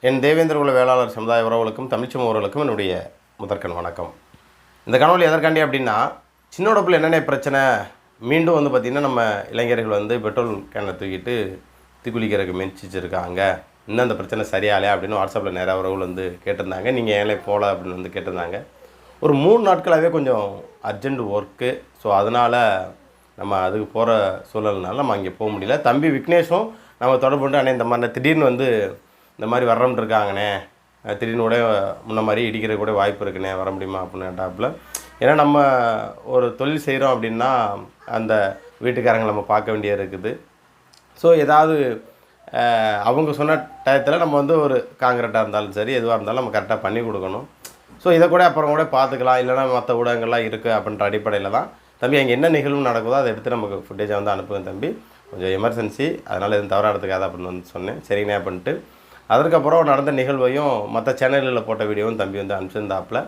என் தேவேந்திர குல வேளாளர் சமுதாய உறவுகளுக்கும் தமிழ்ச்சம் உறவுகளுக்கும் என்னுடைய முதற்கண் வணக்கம். இந்த காணொலி எதற்காண்டி அப்படின்னா, சின்ன உடப்பில் என்னென்ன பிரச்சனை மீண்டும் வந்து பார்த்திங்கன்னா, நம்ம இளைஞர்கள் வந்து பெட்ரோல் கேனை தூக்கிட்டு தீக்குளிக்கிறதுக்கு முயற்சிச்சிருக்காங்க. இன்னும் அந்த பிரச்சனை சரியாகலையா அப்படின்னு வாட்ஸ்அப்பில் நிறையா உறவுகள் வந்து கேட்டிருந்தாங்க. நீங்கள் ஏழை போகல அப்படின்னு வந்து கேட்டிருந்தாங்க. ஒரு 3 நாட்களாகவே கொஞ்சம் அர்ஜென்ட் ஒர்க்கு. ஸோ அதனால் நம்ம அதுக்கு போகிற சூழல்னால நம்ம அங்கே போக முடியல. தம்பி விக்னேஷும் நம்ம தொடர்பு கொண்டு அண்ணே இந்த மாதிரி திடீர்னு வந்து இந்த மாதிரி வர்றோம்னு இருக்காங்கண்ணே, திடீர்னு கூட முன்ன மாதிரி இடிக்கிற கூட வாய்ப்பு இருக்குண்ணே, வர முடியுமா அப்படின்னு கேட்டாப்புல. ஏன்னா நம்ம ஒரு தொழில் செய்கிறோம் அப்படின்னா அந்த வீட்டுக்காரங்களை நம்ம பார்க்க வேண்டியது இருக்குது. ஸோ ஏதாவது அவங்க சொன்ன டயத்தில் நம்ம வந்து ஒரு காங்கிரீட்டாக இருந்தாலும் சரி எதுவாக இருந்தாலும் நம்ம கரெக்டாக பண்ணி கொடுக்கணும். ஸோ இதை கூட அப்புறம் கூட பார்த்துக்கலாம், இல்லைனா மற்ற ஊடகங்கள்லாம் இருக்குது அப்படின்ற அடிப்படையில் தான் தம்பி அங்கே என்ன நிகழ்வு நடக்குதோ அதை எடுத்து நமக்கு ஃபுட்டேஜை வந்து அனுப்புவேன் தம்பி, கொஞ்சம் எமர்ஜென்சி, அதனால் எதுவும் தவறாக எடுத்துக்காது அப்படின்னு வந்து சொன்னேன். சரிங்கண்ணே அப்படின்ட்டு அதற்கப்புறம் நடந்த நிகழ்வையும் மற்ற சேனல்களில் போட்ட வீடியோவும் தம்பி வந்து அனுப்பிச்சிருந்தாப்புல.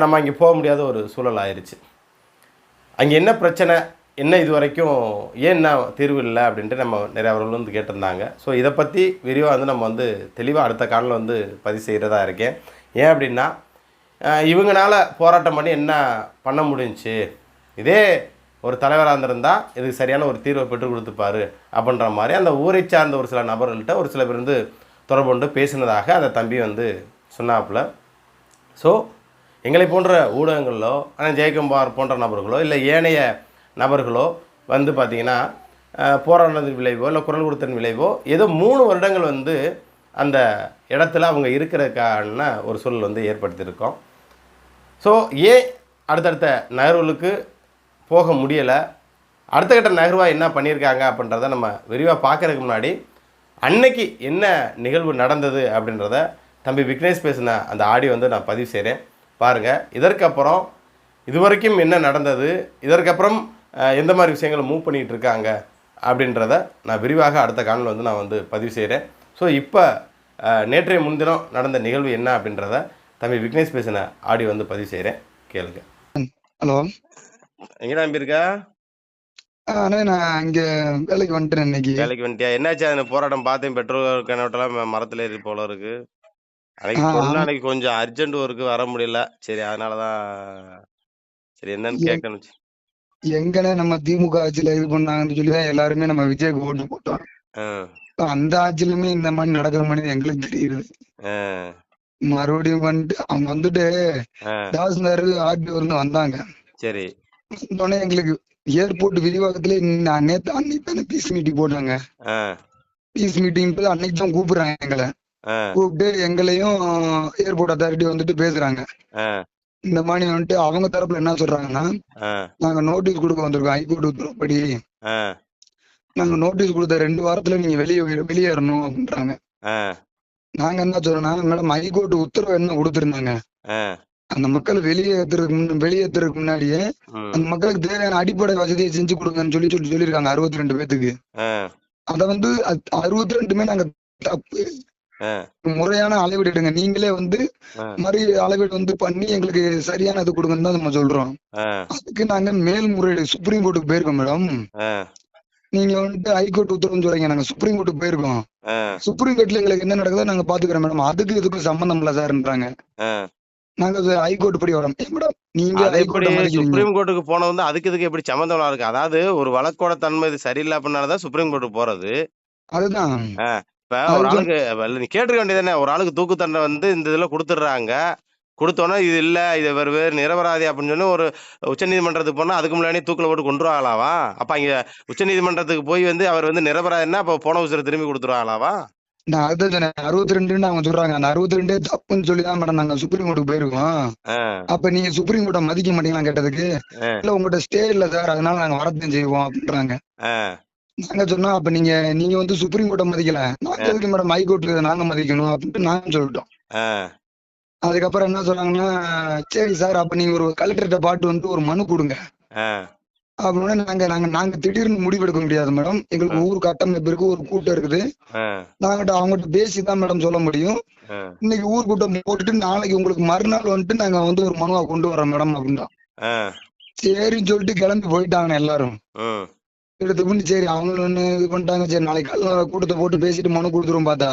நம்ம அங்கே போக முடியாத ஒரு சூழல் ஆயிடுச்சு. அங்கே என்ன பிரச்சனை, என்ன இது வரைக்கும் ஏன் என்ன தீர்வு இல்லை அப்படின்ட்டு நம்ம நிறையா அவர்கள் வந்து கேட்டிருந்தாங்க. ஸோ இதை பற்றி விரிவாக வந்து நம்ம வந்து தெளிவாக அடுத்த காலில் வந்து பதிவு செய்கிறதா இருக்கேன். ஏன் அப்படின்னா, இவங்களால போராட்டம் பண்ணி என்ன பண்ண முடிஞ்சிச்சு, இதே ஒரு தலைவராக இருந்திருந்தால் இதுக்கு சரியான ஒரு தீர்வை பெற்றுக் கொடுத்துப்பார் அப்படின்ற மாதிரி அந்த ஊரை சார்ந்த ஒரு சில நபர்கள்ட்ட ஒரு சில பேர் வந்து தொடர்பு கொண்டு பேசினதாக அந்த தம்பி வந்து சொன்னாப்புல. ஸோ எங்களை போன்ற ஊடகங்களோ ஆனால் ஜெயக்குமார் போன்ற நபர்களோ இல்லை ஏனைய நபர்களோ வந்து பார்த்திங்கன்னா போராடினது விளைவோ இல்லை குரல் கொடுத்தன் விளைவோ ஏதோ 3 வருடங்கள் வந்து அந்த இடத்துல அவங்க இருக்கிறதுக்கான ஒரு சூழல் வந்து ஏற்படுத்தியிருக்கோம். ஸோ ஏன் அடுத்தடுத்த நகர்வுகளுக்கு போக முடியலை, அடுத்த கட்ட நகர்வாக என்ன பண்ணியிருக்காங்க அப்படின்றத நம்ம விரிவாக பார்க்குறதுக்கு முன்னாடி அன்னைக்கு என்ன நிகழ்வு நடந்தது அப்படின்றத தம்பி விக்னேஷ் பேசின அந்த ஆடியோ வந்து நான் பதிவு செய்கிறேன், பாருங்கள். இதற்கப்புறம் இதுவரைக்கும் என்ன நடந்தது, இதற்கப்புறம் எந்த மாதிரி விஷயங்களை மூவ் பண்ணிகிட்டு இருக்காங்க அப்படின்றத நான் விரிவாக அடுத்த காணொலியில் வந்து நான் வந்து பதிவு செய்கிறேன். ஸோ இப்போ நேற்றைய முன்தினம் நடந்த நிகழ்வு என்ன அப்படின்றத தம்பி விக்னேஷ் பேசின ஆடியோ வந்து பதிவு செய்கிறேன், கேளுங்க. ஹலோ, எங்கடா நம்பியிருக்கா? அண்ணே நான் இங்கே வேலைக்கு வந்துட்டேன். இன்னைக்கு வேலைக்கு வந்துட்டியா? என்னாச்சு அந்த போராட்டம்? பார்த்தேன், பெட்ரோல் கிணவட்டெல்லாம் மரத்தில் ஏறி போல இருக்கு. அன்னைக்கு சொன்னா அன்னைக்கு கொஞ்சம் அர்ஜென்ட் ஒர்க்கு வர முடியல. சரி அதனால தான் சரி என்னன்னு கேட்கணும். எங்கனே நம்ம திமுக ஆட்சியில இது பண்ணாங்கன்னு சொல்லி தான் எல்லாருமே நம்ம விஜய்க்கு ஓட்டு போட்டோம். அந்த ஆட்சியிலுமே இந்த மாதிரி நடக்கிற மாதிரி எங்களுக்கு தெரியுது. மறுபடியும் வந்துட்டு அவங்க வந்துட்டு தாசில்தார் ஆர்டிஓ இருந்து வந்தாங்க. சரி, வந்தோடனே எங்களுக்கு ஏர்போர்ட் விரிவாக்கத்துல நேத்து அன்னைக்கு தானே பீஸ் மீட்டிங் போட்டாங்க. பீஸ் மீட்டிங் அன்னைக்கு தான் கூப்பிடுறாங்க எங்களை. கூப்பிட்டு எங்களையும் ஏர்போர்ட் அத்தாரிட்டி வந்துட்டு பேசுறாங்க. இந்த மாதிரி வந்துட்டு அவங்க தரப்புல என்ன சொல்றாங்கன்னா, நாங்க நோட்டீஸ் கொடுக்க வந்திருக்கோம், ஹைகோர்ட் உத்தரவுப்படி நாங்க நோட்டீஸ் கொடுத்த 2 வாரத்துல நீங்க வெளியேறணும் அப்படின்றாங்க. நாங்க என்ன சொல்றோம்னா, மேடம் ஹைகோர்ட் உத்தரவு என்ன கொடுத்துருந்தாங்க, அந்த மக்கள் வெளியேற்றுறதுக்கு முன்னாடியே அந்த மக்களுக்கு தேவையான அடிப்படை வசதியை செஞ்சு கொடுங்கன்னு சொல்லியிருக்காங்க 62 பேத்துக்கு. அத வந்து 62மே நாங்க தப்பு, முறையான அளவீடு எடுங்க, நீங்களே வந்து மறு அளவீடு வந்து பண்ணி எங்களுக்கு சரியான இது கொடுங்கன்னு தான் நம்ம சொல்றோம். அதுக்கு நாங்க மேல்முறையீடு சுப்ரீம் கோர்ட்டுக்கு போயிருக்கோம் மேடம். நீங்க வந்துட்டு ஹைகோர்ட் உத்தரவுன்னு சொல்றீங்க, நாங்க சுப்ரீம் கோர்ட்டுக்கு போயிருக்கோம். சுப்ரீம் கோர்ட்ல எங்களுக்கு என்ன நடக்குதோ நாங்க பாத்துக்கிறோம் மேடம், அதுக்கு இதுக்கும் சம்பந்தம் இல்ல சார்ன்றாங்க. நாங்க ஹைகோர்ட் படி வரோம் மேடம். நீங்க சுப்ரீம் கோர்ட்டுக்கு போன வந்து அதுக்கு இதுக்கு எப்படி சம்பந்தம் இருக்கு? அதாவது ஒரு வழக்கோட தன்மை இது சரியில்லை அப்படின்னாலதான் சுப்ரீம் கோர்ட்டுக்கு போறது. அதுதான் இப்ப ஒரு ஆளுக்கு நீ கேட்டுக்க வேண்டியது, ஒரு ஆளுக்கு தூக்கு தண்டனை வந்து இந்த இதுல கொடுத்துடுறாங்க, கொடுத்தோன்னா இது இல்ல இது வேறு நிரபராதி அப்படின்னு சொல்லி ஒரு உச்ச நீதிமன்றத்துக்கு போனா அதுக்கு முன்னாடி தூக்கில போட்டு கொண்டுருவாங்களாவா? அப்ப இங்க உச்ச நீதிமன்றத்துக்கு போய் வந்து அவர் வந்து நிரபராதின்னா அப்ப போன உசுரை திரும்பி கொடுத்துருவாங்களாவா? நான் அதுதான் சொன்னேன், 62 அவங்க சொல்றாங்க. அந்த 62 தப்புன்னு சொல்லிதான் மேடம் நாங்க சுப்ரீம் கோர்ட்டுக்கு போயிருக்கோம். அப்ப நீங்க சுப்ரீம் கோர்ட்டை மதிக்க மாட்டீங்களா கேட்டதுக்கு, இல்ல உங்கள்கிட்ட ஸ்டே இல்ல சார், அதனால நாங்க வரத்தையும் செய்வோம் அப்படின்றாங்க. நாங்க சொன்னோம், அப்ப நீங்க வந்து சுப்ரீம் கோர்ட்டை மதிக்கல, நாங்க எதுக்கு மேடம் ஹைகோர்ட் நாங்க மதிக்கணும் அப்படின்ட்டு நாங்க சொல்லிட்டோம். அதுக்கப்புறம் என்ன சொல்றாங்கன்னா, சரி சார் அப்ப நீங்க ஒரு கலெக்டர்கிட்ட பாட்டு வந்து ஒரு மனு கொடுங்க அப்படின்னா, நாங்க திடீர்னு முடிவெடுக்க முடியாது மேடம், எங்களுக்கு ஊர் கட்டமைப்பு இருக்கு, ஒரு கூட்டம் இருக்குது, நாங்கிட்ட அவங்ககிட்ட பேசிதான் மேடம் சொல்ல முடியும். இன்னைக்கு ஊர் கூட்டம் போட்டுட்டு நாளைக்கு உங்களுக்கு மறுநாள் வந்துட்டு நாங்க வந்து ஒரு மனுவா கொண்டு வரோம் மேடம் அப்படின்னா, சரின்னு சொல்லிட்டு கிளம்பி போயிட்டாங்க எல்லாரும். எடுத்து பண்ணி சரி அவங்களும் ஒண்ணு இது பண்ணிட்டாங்க, சரி நாளைக்கு கூட்டத்தை போட்டு பேசிட்டு மனு கொடுத்துருவோம் பார்த்தா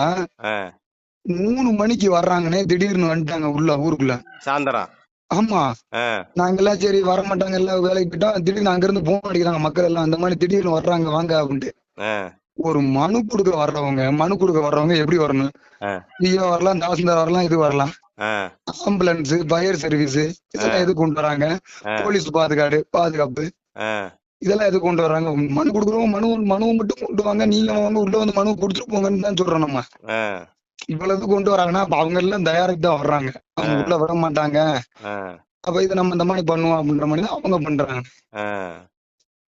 3 மணிக்கு வர்றாங்கன்னே திடீர்னு வந்துட்டாங்க உள்ள ஊருக்குள்ள. சாயந்தரம். ஆமா. ஆ, நாங்கெல்லாம் சரி வரமாட்டாங்க, எல்லாம் வேலைக்கு போயிட்டோம். திடீர்னு அங்க இருந்து போன் அடிக்கிறாங்க மக்கள் எல்லாம், அந்த மாதிரி திடீர்னு வர்றாங்க வாங்க அப்படின்ட்டு. ஆ, ஒரு மனு கொடுக்க வர்றவங்க எப்படி வரணும்? ஆ, விஓ வரலாம், தாசில்தார் வரலாம், இது வரலாம். ஆ, ஆம்புலன்ஸ், ஃபயர் சர்வீஸ் இதெல்லாம் எது கொண்டு வராங்க? ஆ, போலீஸ் பாதுகாப்பு ஆ, இதெல்லாம் எது கொண்டு வர்றாங்க? மனு கொடுக்குறோம், மனுவை மட்டும் கொண்டு வாங்க, நீங்க வாங்க உள்ள வந்து மனு கொடுத்துட்டு போங்கன்னு தான் சொல்றோம் நம்ம. ஆ, இவ்வளவு கொண்டு வராங்கன்னா அப்ப அவங்க எல்லாம் தயாரித்து தான் வர்றாங்க. அவங்க உள்ள விட மாட்டாங்க. ஆ, அப்ப இதை நம்ம இந்த மாதிரி பண்ணுவோம் அப்படின்ற மாதிரி தான் அவங்க பண்றாங்க. ஆ.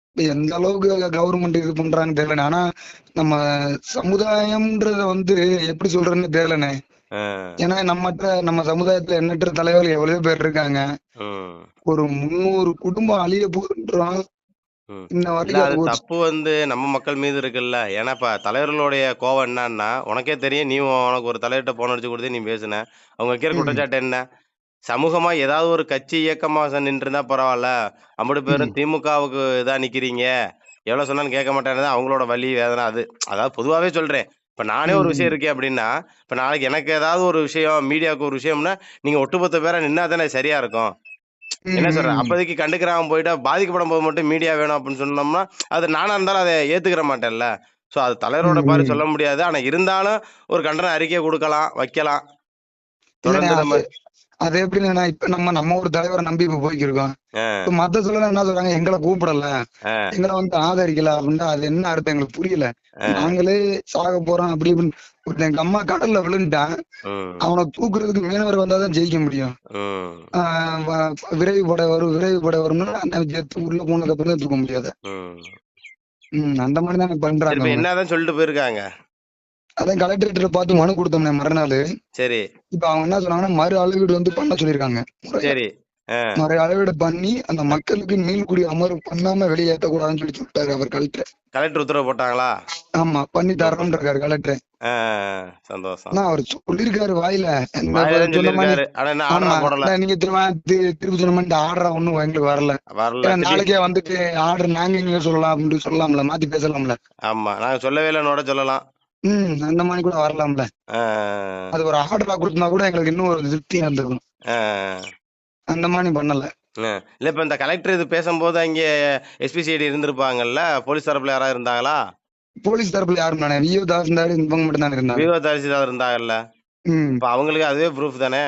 இப்ப எந்த அளவுக்கு கவர்மெண்ட் இது பண்றாங்கன்னு தெரியல. ஆனா நம்ம சமுதாயம்ன்றத வந்து எப்படி சொல்றதுன்னு தெரியலண்ணே. ஆ. ஏன்னா நம்ம சமுதாயத்துல எண்ணற்ற தலைவர்கள் எவ்வளவு பேர் இருக்காங்க. ம், ஒரு 300 குடும்பம் அழிய போன்றோம். ம். இன்ன இல்ல வரைக்கும் அது அது ஒரு தப்பு நம்ம மக்கள் மீது இருக்குல்ல. ஏன்னா இப்ப தலைவர்களுடைய கோவம் என்னன்னா, உனக்கே தெரியும். நீ உனக்கு ஒரு தலைவர்ட்ட ஃபோன் அடிச்சு குடுத்து நீ பேசுன. அவங்க வைக்கிற ம், குற்றச்சாட்டு என்ன? சமூகமா ஏதாவது ஒரு கட்சி இயக்கமா நின்றுருந்தா பரவால்ல. அம்புட்டு பேரும் ம், திமுகவுக்கு இதா நிக்கிறீங்க. எவ்வளோ சொன்னாலும் கேட்க மாட்டேன்றது அவங்களோட வலி, வேதனை அது. அதாவது பொதுவாவே சொல்றேன். இப்ப நானே ஒரு விஷயம் ம், இருக்கேன் அப்படின்னா, இப்ப நாளைக்கு எனக்கு ஏதாவது ஒரு விஷயம் மீடியாவுக்கு ஒரு விஷயம்னா, நீங்க ஒட்டுமொத்த பேரா நின்னா தானே சரியா இருக்கும். என்ன சொல்றேன்? ம், அப்போதைக்கு கண்டுக்கிறாம போயிட்டா, பாதிக்கப்படும்போது மட்டும் மீடியா வேணும் அப்படின்னு சொன்னோம்னா, அது நானா இருந்தாலும் அத ஏத்துக்கிற மாட்டேன்ல. ஸோ அது தலைவரோட ம், பாரு ம். சொல்ல முடியாது. ஆனா இருந்தாலும் ஒரு கண்டன அறிக்கை குடுக்கலாம், வைக்கலாம். இல்லண்ணே தொடர்ந்து நம்ம அது எப்படின்னா இப்ப நம்ம ஒரு தலைவரை நம்பி இப்ப போய்க்கிருக்கோம். அ, இப்ப மத்த சொல்ல என்ன சொல்றாங்க, எங்களை கூப்பிடல, அ, எங்களை வந்து ஆதரிக்கல அப்படின்னா அது என்ன அர்த்தம் எங்களுக்கு புரியல. அ, நாங்களே சாக போறோம் அப்படி இப்படின்னு. ஒருத்தன் எங்க அம்மா கடல்ல விழுந்துட்டான், ம், அவனை தூக்குறதுக்கு மீனவர் வந்தாதான் ஜெயிக்க முடியும். ம், விரைவு பட வரும்னா அந்த ஜெத்து உள்ள போனதுக்கு அப்புறம் தான் தூக்க முடியாது. ம். அந்த மாதிரி தானே சரி பண்றாங்க இப்ப அவங்க. என்னதான் சொல்லிட்டு போயிருக்காங்க? அதான் கலெக்டரேட்ல பார்த்து மனு கொடுத்தோம்னே மறுநாள். சரி, இப்ப அவங்க என்ன சொன்னாங்கன்னா மறு அளவீடு வந்து பண்ண சொல்லியிருக்காங்க. முறையா சரி. அ, மறு அளவீடு பண்ணி அந்த மக்களுக்கு மீள்குடி அமர்வு பண்ணாம வெளியேற்றக்கூடாதுன்னு சொல்லிட்டாரு அவர் கலெக்டர். கலெக்டர் உத்தரவு போட்டாங்களா? ஆமா பண்ணி தரோம்னு சூப்பர். இருக்காரு கலெக்டர். அ, சந்தோஷம். ஆனா அவர் சொல்லியிருக்காரு வாயில. வாயில தான் சொன்ன மாதிரி. சொல்லியிருக்காரு. ஆனா இன்னும் ஆர்டரா ஆமா போடல. நீங்க திருப்பி சொன்ன மாதிரி ஆர்டரா ஒண்ணும் எங்களுக்கு வரல. வரல. ஏன்னா நாளைக்கே வந்துட்டு ஆர்டர் நாங்க இங்க சொல்லலாம் அப்படின்னு சொல்லலாம்ல, மாத்தி பேசலாம்ல. ஆமா. நாங்க சொல்லவே இல்லன்னோட சொல்லலாம். அந்த மாதிரி கூட வரலாம்ல. அ, அது ஒரு ஆர்டரா கொடுத்தா கூட எங்களுக்கு இன்னும் ஒரு திருப்தியா இருந்திருக்கும். அ. அந்த மாதிரி பண்ணல. இல்ல இப்ப இந்த கலெக்டர் இது பேசும்போது அங்கே எஸ்பிசிஐடி இருந்திருப்பாங்கல்ல. போலீஸ் தரப்புல யாராவது இருந்தாங்களா? போலீஸ் தரப்புல யாரும் தானே விஓ தாசில்தார் இவங்க மட்டும் தானே இருந்தாங்க. விஓ தாசில்தார் இருந்தாங்கல்ல. ம் அப்ப அவங்களுக்கு அதுவே ப்ரூஃப் தானே.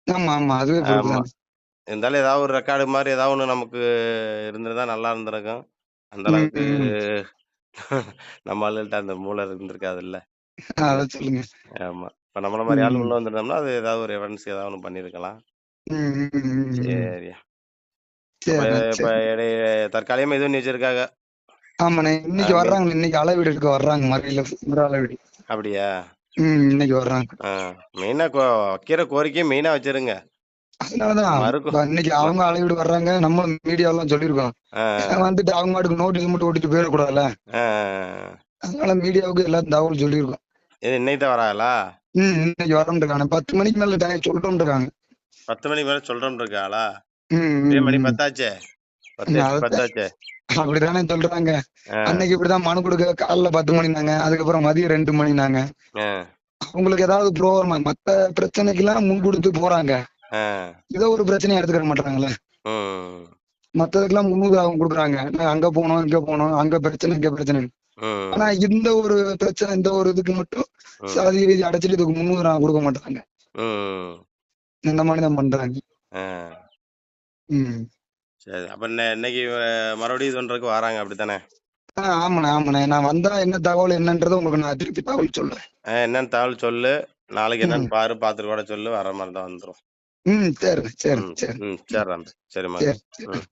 ஆமா ஆமா அதுவே பொறுப்பு ஆமா. தானே. இருந்தாலும் ஏதாவது ஒரு ரெக்கார்டு மாரி ஏதாவது ஒண்ணு நமக்கு இருந்திருந்தா நல்லா இருந்திருக்கும். அந்த ம் அளவுக்கு ம். நம்ம ஆளுகள்ட்ட அந்த மூளை இருந்திருக்காதுல்ல. அத சொல்லுங்க. ஆமா. இப்ப நம்மள மாரி ஆள் ம் உள்ள வந்திருந்தோம்னா, அது ஏதாவது ஒரு எவிடன்ஸ் ஏதாவது ஒண்ணு பண்ணியிருக்கலாம். ம் ம் ம் ம். சரியா. அப்ப சரிண்ணே இப்ப சரி. தற்காலிகமா இது பண்ணி வச்சிருக்காங்க. ஆமாண்ணே இன்னைக்கு மீன் வர்றாங்க, இன்னைக்கு அளவீடு எடுக்க வர்றாங்க மறு அளவீடு. அப்படியா? இன்னைக்கு வர்றாங்க. ஆ. மெயினா வைக்கிற கோரிக்கைய மெயினா வச்சிருங்க. அதனாலதான் மறுக்கும் இன்னைக்கு ம அவங்க அளவீடு வர்றாங்க, நம்மளும் மீடியாவெல்லாம் சொல்லியிருக்கோம். ஏன்னா ஆ, வந்துட்டு அவங்க மாட்டுக்கு நோட்டீஸ் மட்டும் ஓட்டிட்டு போயிடக்கூடாதுல்ல. ஆ. அதனால மீடியாவுக்கு எல்லா தகவல் சொல்லியிருக்கோம். இது இன்னைக்கு தான் வராங்களா? இன்னைக்கு வரோம்னு இருக்காங்க. 10 மணிக்கு மேல டைம் சொல்றோம்னு இருக்காங்க. 10 மணிக்கு மேல சொல்றோம்னு இருக்காளா? ம் இப்பயே ம் மணி ம். 10 ஆச்சே. 10 எட்டு அத 10 ஆச்சே. அப்படித்தானே சொல்றாங்க. ஆ, அன்னைக்கு இப்படிதான் மனு கொடுக்க காலைல 10 மணினாங்க, அதுக்கப்புறம் மதியம் 2 மணினாங்க. ஆ, அவங்களுக்கு ஏதாவது ப்ரோக்ராம் மத்த பிரச்சனைக்கெல்லாம் முன் கொடுத்து போறாங்க. ஆ. ஏதோ ஒரு பிரச்சனையை எடுத்துக்க மாட்டாங்களே. ம், மத்ததுக்கெல்லாம் முன்னுதாரணம் கொடுக்குறாங்க. நான் அங்க போனோம், இங்க போனோம், அங்க பிரச்சனை, இங்க பிரச்சனை. ஆனா ம், இந்த ஒரு பிரச்சனை, இந்த ஒரு இதுக்கு மட்டும் ம், சாதி ரீதி அடைச்சிட்டு இதுக்கு முன்னுதாரணம் கொடுக்க மாட்டாங்க. ம். இந்த மாதிரி தான் பண்றாங்க. ஆ. ம். சரி. அப்ப இன்னைக்கு மறுபடியும் இது பண்றதுக்கு வராங்க அப்படித்தானே? ஆமாண்ணே நான் வந்தா என்ன தகவல் என்னன்றதை உங்களுக்கு நான் திருப்பி தகவல் சொல்றேன். என்னன்னு தகவல் சொல்லு. நாளைக்கு ம் என்னன்னு பாரு. பார்த்துட்டு கூட சொல்லு. வர மாரி தான் வந்துரும். ம் சரி சரி ம், சரி. ம். ம் சரி தம்பி. சரி மகன். சரி சரி. ம்.